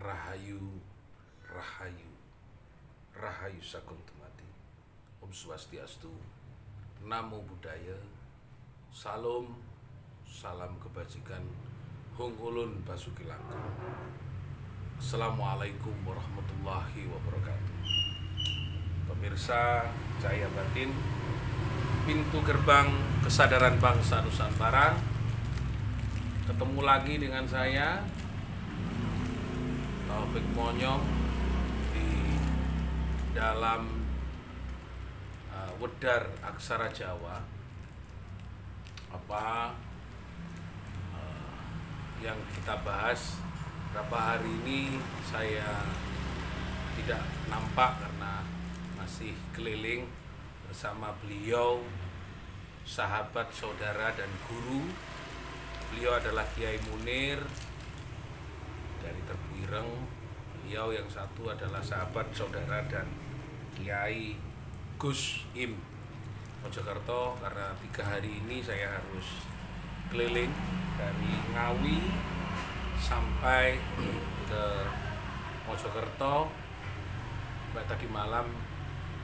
Rahayu, Rahayu, Rahayu Sagung Dumadi. Om Swastiastu, Namo Buddhaya, Salam, salam kebajikan, Hong Ulun Basuki Langkung. Assalamualaikum warahmatullahi wabarakatuh. Pemirsa Cahaya Batin, pintu gerbang kesadaran bangsa Nusantara. Ketemu lagi dengan saya, Taufik Monyong, di dalam Wedar Aksara Jawa. Apa yang kita bahas beberapa hari ini saya tidak nampak karena masih keliling bersama beliau, sahabat, saudara, dan guru. Beliau adalah Kiai Munir dari Tebu Ireng. Beliau yang satu adalah sahabat, saudara, dan Kiai Gus Im Mojokerto. Karena 3 hari ini saya harus keliling dari Ngawi sampai ke Mojokerto. Sampai tadi malam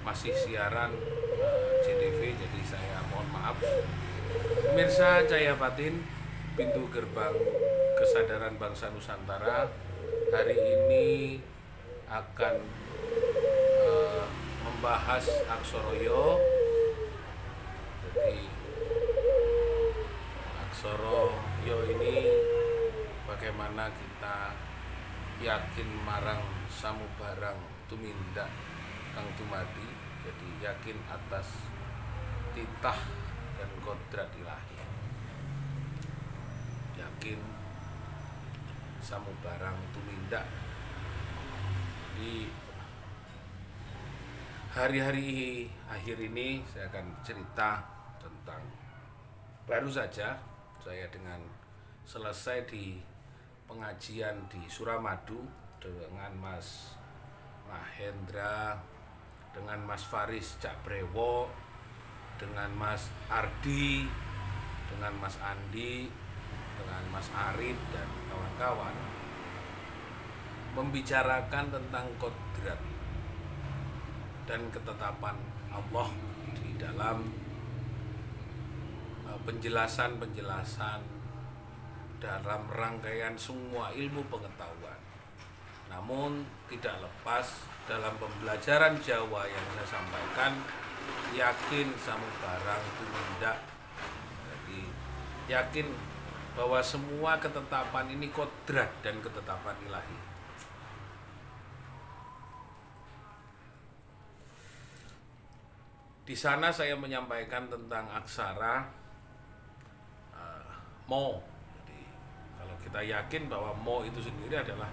masih siaran JTV, jadi saya mohon maaf. Pemirsa Cahaya Batin, pintu gerbang kesadaran bangsa Nusantara hari ini akan membahas Aksoroyo. Jadi Aksoroyo ini bagaimana kita yakin marang samubarang tumindak kang dumadi. Jadi yakin atas titah dan kodrat ilahi, yakin samubarang tumindak. Di hari-hari akhir ini saya akan cerita tentang, baru saja saya dengan selesai di pengajian di Suramadu dengan Mas Mahendra, dengan Mas Faris Cak Brewo, dengan Mas Ardi, dengan Mas Andi, dengan Mas Arif dan kawan-kawan, membicarakan tentang kodrat dan ketetapan Allah di dalam penjelasan-penjelasan dalam rangkaian semua ilmu pengetahuan. Namun tidak lepas dalam pembelajaran Jawa yang saya sampaikan, yakin samubarang tumindak. Jadi yakin bahwa semua ketetapan ini kodrat dan ketetapan ilahi. Di sana saya menyampaikan tentang aksara mo. Jadi kalau kita yakin bahwa mo itu sendiri adalah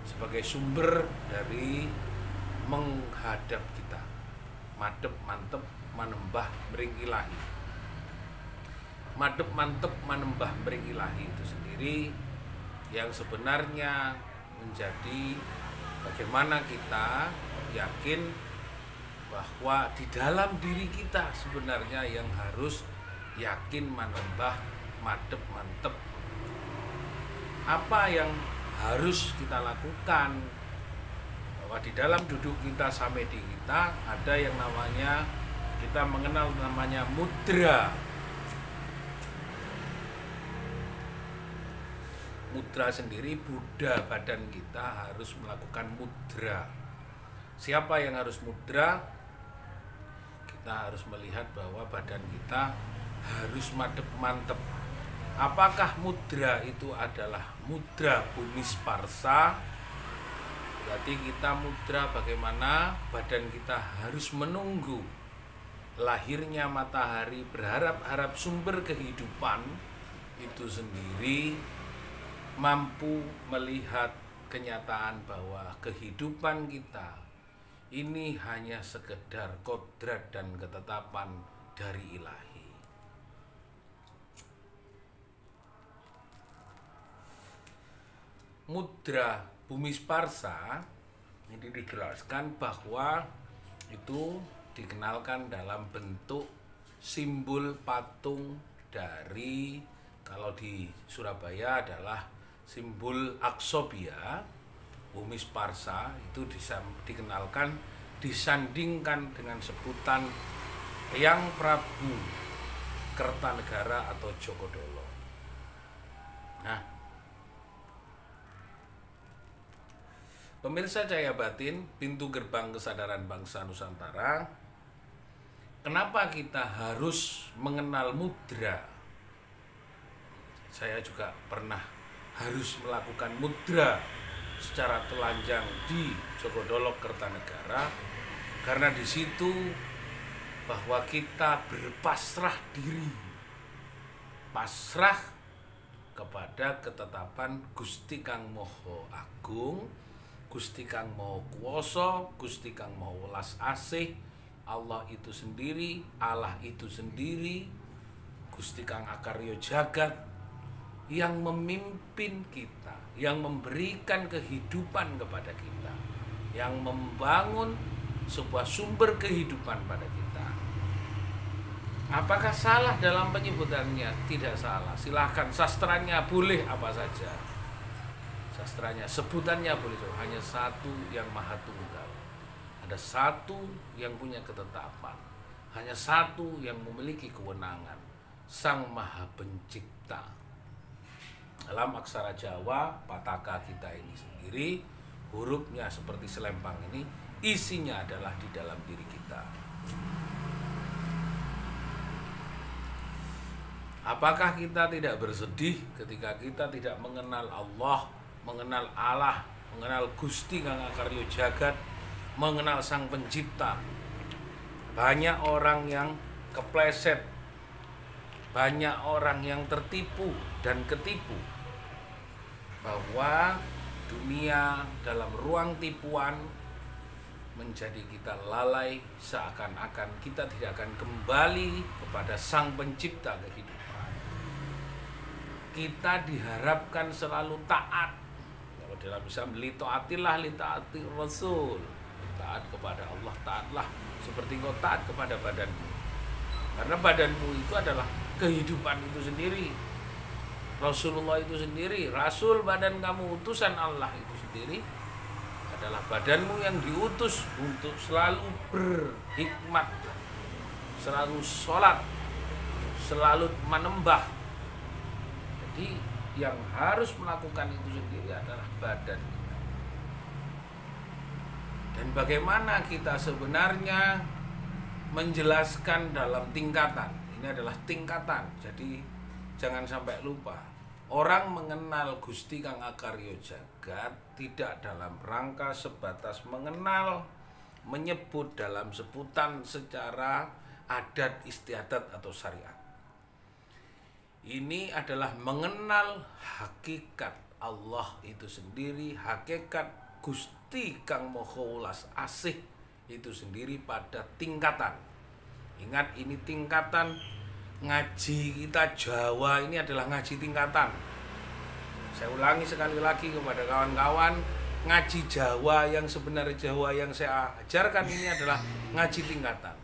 sebagai sumber dari menghadap kita, madep mantep manembah mring ilahi. Madep mantep manembah mring ilahi itu sendiri yang sebenarnya menjadi bagaimana kita yakin bahwa di dalam diri kita sebenarnya yang harus yakin manembah madep mantep. Apa yang harus kita lakukan? Bahwa di dalam duduk kita, samedi kita, ada yang namanya, kita mengenal namanya mudra. Mudra sendiri, Buddha badan kita harus melakukan mudra. Siapa yang harus mudra? Kita harus melihat bahwa badan kita harus madep mantep. Apakah mudra itu adalah mudra bumi sparsa? Berarti kita mudra bagaimana badan kita harus menunggu lahirnya matahari, berharap-harap sumber kehidupan itu sendiri mampu melihat kenyataan bahwa kehidupan kita ini hanya sekedar kodrat dan ketetapan dari ilahi. Mudra bumi sparsa ini dijelaskan bahwa itu dikenalkan dalam bentuk simbol patung dari, kalau di Surabaya adalah simbol Aksobia, Bumi Sparsa itu dikenalkan, disandingkan dengan sebutan Hyang Prabu Kertanegara atau Djoko-Dolo. Nah, pemirsa Cahaya Batin, pintu gerbang kesadaran bangsa Nusantara, kenapa kita harus mengenal mudra? Saya juga pernah harus melakukan mudra secara telanjang di Djoko-Dolo Kertanegara, karena di situ bahwa kita berpasrah diri, pasrah kepada ketetapan Gusti Kang Maha Agung, Gusti Kang Maha Kuwasa, Gusti Kang Maha Welas Asih, Allah itu sendiri, Allah itu sendiri, Gusti Kang Akarya Jagat, yang memimpin kita, yang memberikan kehidupan kepada kita, yang membangun sebuah sumber kehidupan pada kita. Apakah salah dalam penyebutannya? Tidak salah. Silahkan, sastranya boleh apa saja. Sastranya, sebutannya boleh. Hanya satu yang maha tunggal. Ada satu yang punya ketetapan. Hanya satu yang memiliki kewenangan. Sang Maha Pencipta. Dalam aksara Jawa, Pataka kita ini sendiri, hurufnya seperti selempang ini, isinya adalah di dalam diri kita. Apakah kita tidak bersedih ketika kita tidak mengenal Allah, mengenal Allah, mengenal Gusti Kang Akarya Jagat, mengenal Sang Pencipta? Banyak orang yang kepleset, banyak orang yang tertipu dan ketipu bahwa dunia dalam ruang tipuan menjadi kita lalai, seakan-akan kita tidak akan kembali kepada Sang Pencipta kehidupan. Kita diharapkan selalu taat. Kalau dalam Islam, li taatillah li taati Rasul. Taat kepada Allah, taatlah seperti kau taat kepada badanmu. Karena badanmu itu adalah kehidupan itu sendiri. Rasulullah itu sendiri, Rasul, badan kamu, utusan Allah itu sendiri adalah badanmu yang diutus untuk selalu berhikmat, selalu sholat, selalu menembah. Jadi yang harus melakukan itu sendiri adalah badan kita. Dan bagaimana kita sebenarnya menjelaskan dalam tingkatan. Ini adalah tingkatan. Jadi jangan sampai lupa. Orang mengenal Gusti Kang Akarya Jagat tidak dalam rangka sebatas mengenal, menyebut dalam sebutan secara adat istiadat atau syariat. Ini adalah mengenal hakikat Allah itu sendiri, hakikat Gusti Kang Maha Welas Asih itu sendiri pada tingkatan. Ingat, ini tingkatan ngaji kita Jawa, ini adalah ngaji tingkatan. Saya ulangi sekali lagi kepada kawan-kawan, ngaji Jawa yang sebenarnya Jawa yang saya ajarkan ini adalah ngaji tingkatan.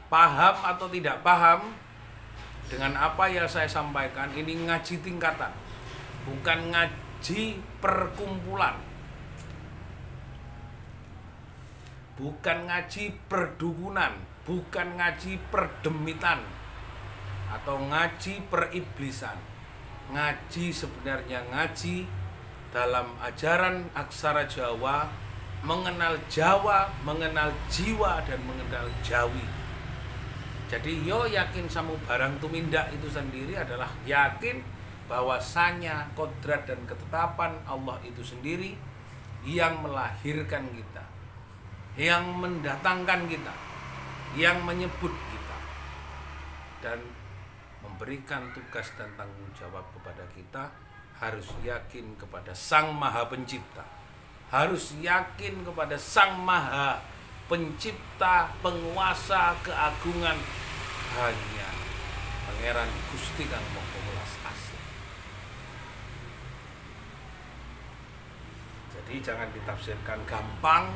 Paham atau tidak paham dengan apa yang saya sampaikan, ini ngaji tingkatan, bukan ngaji perkumpulan, bukan ngaji perdukunan, bukan ngaji perdemitan, atau ngaji periblisan. Ngaji sebenarnya ngaji dalam ajaran aksara Jawa, mengenal Jawa, mengenal jiwa, dan mengenal Jawi. Jadi yo yakin samu barang tumindak itu sendiri adalah yakin bahwasanya kodrat dan ketetapan Allah itu sendiri yang melahirkan kita, yang mendatangkan kita, yang menyebut kita, dan memberikan tugas dan tanggung jawab kepada kita. Harus yakin kepada Sang Maha Pencipta, harus yakin kepada Sang Maha Pencipta, penguasa keagungan, hanya Pangeran Gusti Kang Maha Welas Asih. Jadi jangan ditafsirkan gampang.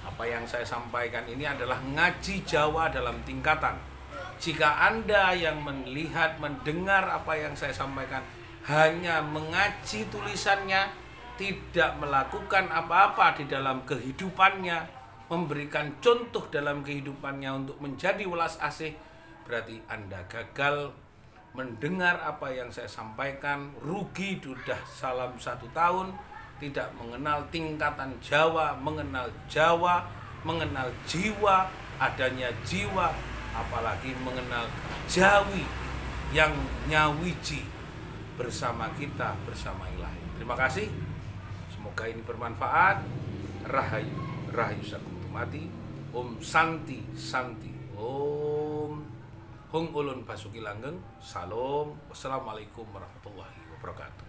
Apa yang saya sampaikan ini adalah ngaji Jawa dalam tingkatan. Jika Anda yang melihat, mendengar apa yang saya sampaikan hanya mengaji tulisannya, tidak melakukan apa-apa di dalam kehidupannya, memberikan contoh dalam kehidupannya untuk menjadi welas asih, berarti Anda gagal mendengar apa yang saya sampaikan, rugi sudah salam 1 tahun, tidak mengenal tingkatan Jawa, mengenal jiwa, adanya jiwa, apalagi mengenal Jawi yang nyawiji bersama kita, bersama Ilahi. Terima kasih, semoga ini bermanfaat. Rahayu, rahayu sakum tumati. Om Santi Santi. Om Hung Ulun Basuki Langgeng. Salam. Wassalamualaikum warahmatullahi wabarakatuh.